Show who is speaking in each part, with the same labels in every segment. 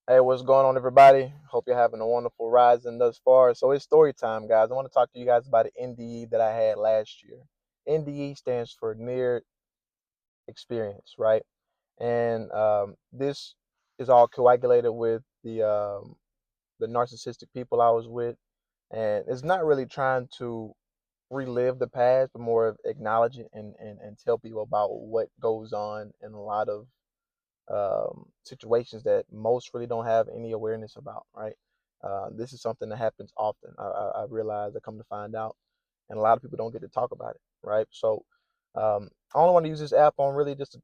Speaker 1: Hey, what's going on, everybody? Hope you're having a wonderful rising thus far. So it's story time, guys. I want to talk to you guys about an NDE that I had last year. NDE stands for near experience, right? And this is all coagulated with the narcissistic people I was with, and it's not really trying to relive the past, but more of acknowledge it and tell people about what goes on in a lot of situations that most really don't have any awareness about, right? This is something that happens often. I realize, I come to find out, and a lot of people don't get to talk about it, right? So I only want to use this app on really just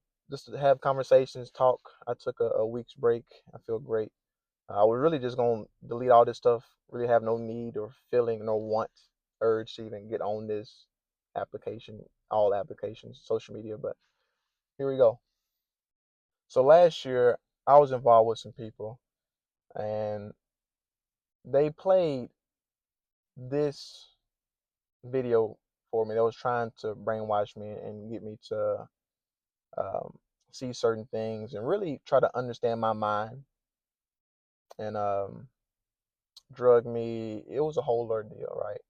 Speaker 1: to have conversations, talk. I took a week's break. I feel great. I was really just gonna delete all this stuff. Really have no need or feeling, no want, urge to even get on this application, all applications, social media. But here we go. So last year, I was involved with some people, and they played this video for me. They was trying to brainwash me and get me to um, see certain things and really try to understand my mind and drug me. It was a whole ordeal, right?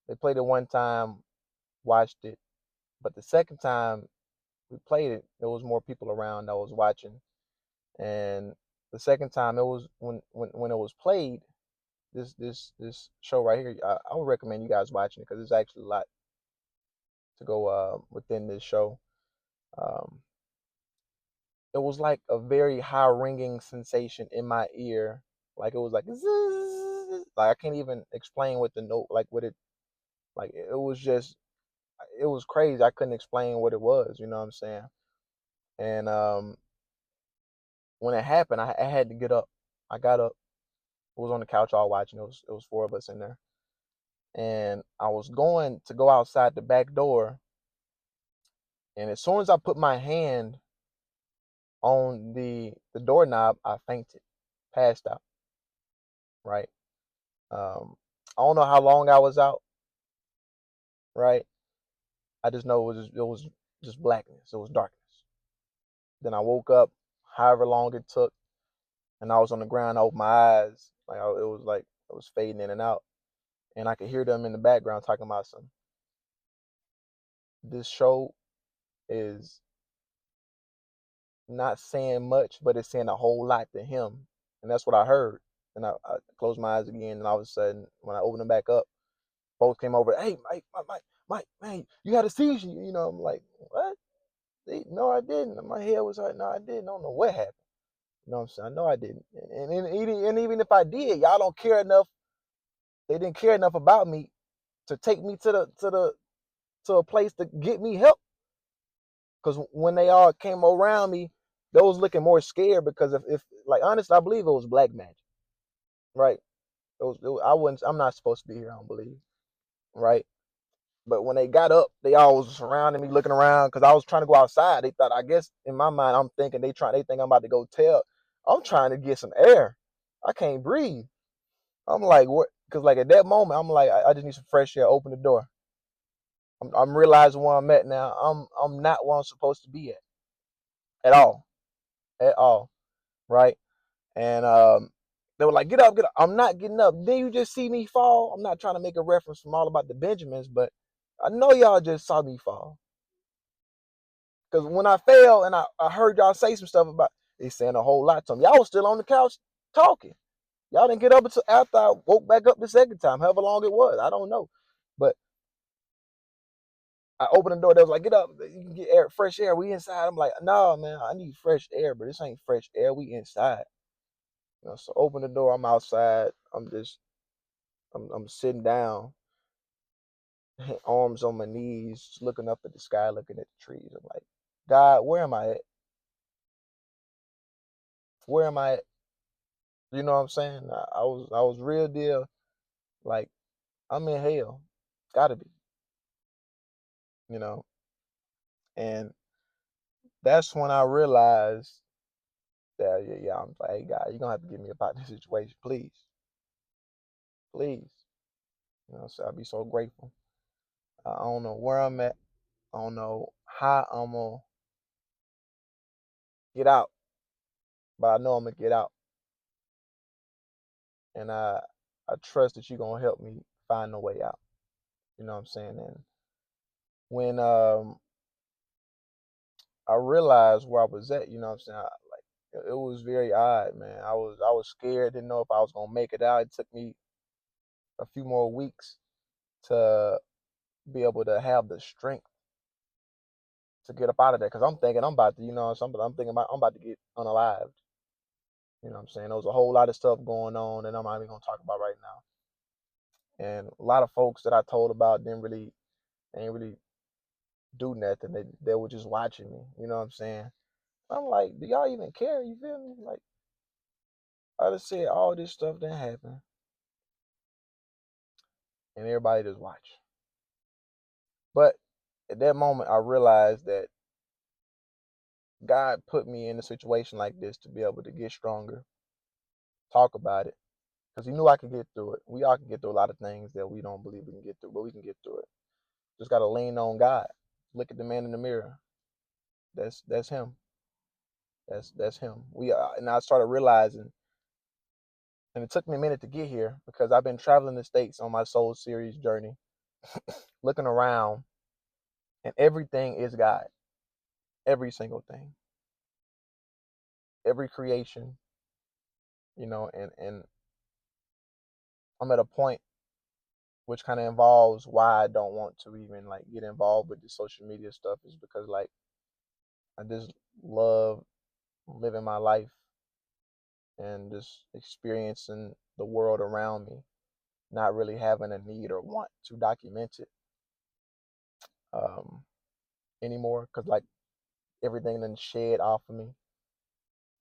Speaker 1: They played it one time, watched it, but the second time we played it, there was more people around that was watching, and the second time it was when it was played, this show right here. I would recommend you guys watching it because there's actually a lot to go within this show. Um, it was like a very high ringing sensation in my ear, like it was like zzz, like I can't even explain what the note, like what it, like it was just, it was crazy. I couldn't explain what it was. You know what I'm saying? And when it happened, I had to get up. I got up. I was on the couch all watching. It was four of us in there, and I was going to go outside the back door. And as soon as I put my hand on the doorknob, I fainted, passed out. Right. I don't know how long I was out. Right. I just know it was just blackness. It was darkness. Then I woke up, however long it took, and I was on the ground. I opened my eyes, it was like it was fading in and out, and I could hear them in the background talking about some. This show is not saying much, but it's saying a whole lot to him, and that's what I heard. And I closed my eyes again, and all of a sudden, when I opened them back up, both came over. Hey, Mike, man, you had a seizure. I'm like, what? No, I didn't. My head was hurt. No, I didn't. I don't know what happened. You know what I'm saying? No, I didn't. And even if I did, y'all don't care enough. They didn't care enough about me to take me to a place to get me help. Because when they all came around me, they was looking more scared because if like honestly, I believe it was black magic, right? I wouldn't. I'm not supposed to be here. I don't believe, right? But when they got up, they all was surrounding me, looking around because I was trying to go outside. They thought, I guess, in my mind, I'm thinking they think I'm about to go tell. I'm trying to get some air. I can't breathe. I'm like, what? Because like at that moment, I'm like, I just need some fresh air. Open the door. I'm realizing where I'm at now. I'm not where I'm supposed to be at all, at all, right? And they were like, get up, get up. I'm not getting up. Then you just see me fall. I'm not trying to make a reference from all about the Benjamins, but I know y'all just saw me fall. Because when I fell and I heard y'all say some stuff about, they saying a whole lot to me. Y'all was still on the couch talking. Y'all didn't get up until after I woke back up the second time, however long it was. I don't know. But I opened the door. They was like, get up. You can get air, fresh air. We inside. I'm like, no, man, I need fresh air, but this ain't fresh air. We inside. So open the door. I'm outside. I'm sitting down, arms on my knees, just looking up at the sky, looking at the trees. I'm like, God, where am I at? Where am I at? You know what I'm saying? I was real deal like I'm in hell. Gotta be, you know. And that's when I realized that yeah, I'm like, hey God, you're gonna have to get me about this situation, please. Please. So I'd be so grateful. I don't know where I'm at. I don't know how I'm gonna get out, but I know I'm gonna get out. and I trust that you're gonna help me find a way out. You know what I'm saying? And when I realized where I was at, you know what I'm saying? It was very odd, man. I was scared, didn't know if I was gonna make it out. It took me a few more weeks to be able to have the strength to get up out of there. Cause I'm thinking I'm about to, I'm thinking I'm about to get unalived. You know what I'm saying? There was a whole lot of stuff going on that I'm not even gonna talk about right now. And a lot of folks that I told about ain't really do nothing. They were just watching me. You know what I'm saying? I'm like, do y'all even care? You feel me? Like I just said all this stuff that happened, and everybody just watch. But at that moment, I realized that God put me in a situation like this to be able to get stronger, talk about it, because He knew I could get through it. We all can get through a lot of things that we don't believe we can get through, but we can get through it. Just gotta lean on God. Look at the man in the mirror. That's him. That's him. And I started realizing, and it took me a minute to get here because I've been traveling the states on my Soul Series journey, looking around, and everything is God. Every single thing, every creation, and I'm at a point which kind of involves why I don't want to even like get involved with the social media stuff is because like I just love living my life and just experiencing the world around me, not really having a need or want to document it um, anymore because like everything then shed off of me.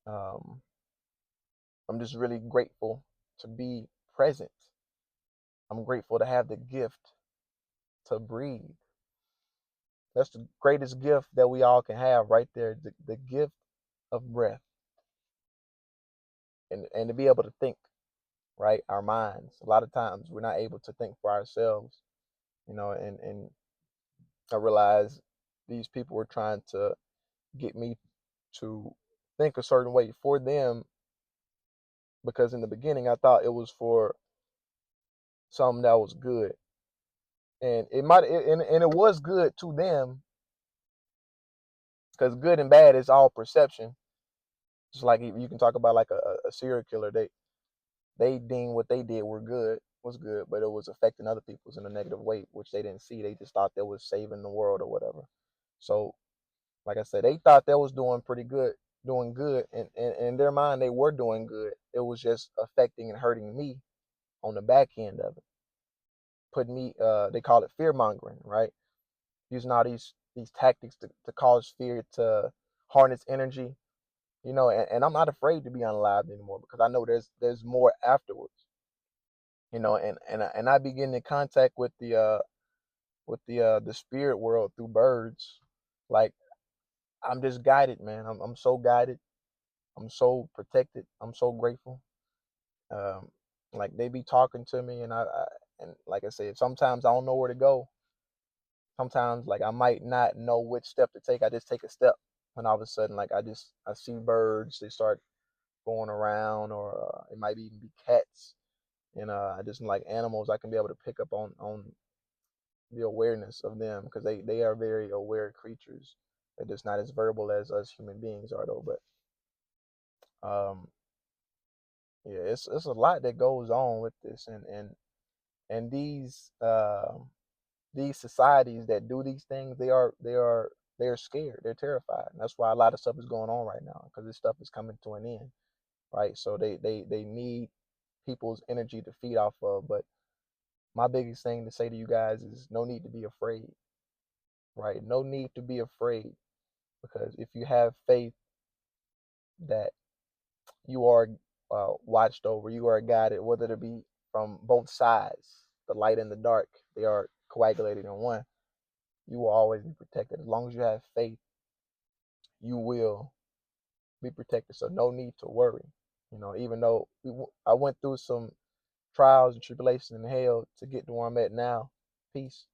Speaker 1: Um, I'm just really grateful to be present. I'm grateful to have the gift to breathe. That's the greatest gift that we all can have right there, the gift of breath and to be able to think, right? Our minds. A lot of times we're not able to think for ourselves, and I realize these people were trying to get me to think a certain way for them because in the beginning I thought it was for something that was good. And and it was good to them because good and bad is all perception. Just like you can talk about like a serial killer, they deemed what they did was good, but it was affecting other people's in a negative way, which they didn't see. They just thought they was saving the world or whatever. So, like I said, they thought they was doing good, and in their mind they were doing good. It was just affecting and hurting me on the back end of it, putting me. They call it fear mongering, right? Using all these tactics to cause fear, to harness energy, and I'm not afraid to be unalived anymore because I know there's more afterwards. And I begin in contact with the spirit world through birds. Like I'm just guided, man. I'm so guided. I'm so protected. I'm so grateful. Um, like they be talking to me, and like I said, sometimes I don't know where to go. Sometimes like I might not know which step to take. I just take a step, and all of a sudden like I see birds. They start going around, or it might even be cats. And I just like animals. I can be able to pick up on the awareness of them because they are very aware creatures. They're just not as verbal as us human beings are though. But um, yeah, it's a lot that goes on with this, and these societies that do these things, they're scared, they're terrified. And that's why a lot of stuff is going on right now because this stuff is coming to an end, right? So they need people's energy to feed off of. But my biggest thing to say to you guys is no need to be afraid, right? No need to be afraid because if you have faith that you are watched over, you are guided, whether it be from both sides, the light and the dark, they are coagulated in one. You will always be protected. As long as you have faith, you will be protected. So no need to worry. Even though I went through some trials and tribulations and hell to get to where I'm at now, peace.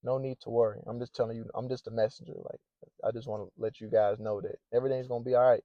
Speaker 1: No need to worry. I'm just telling you, I'm just a messenger. Like I just want to let you guys know that everything's gonna be all right.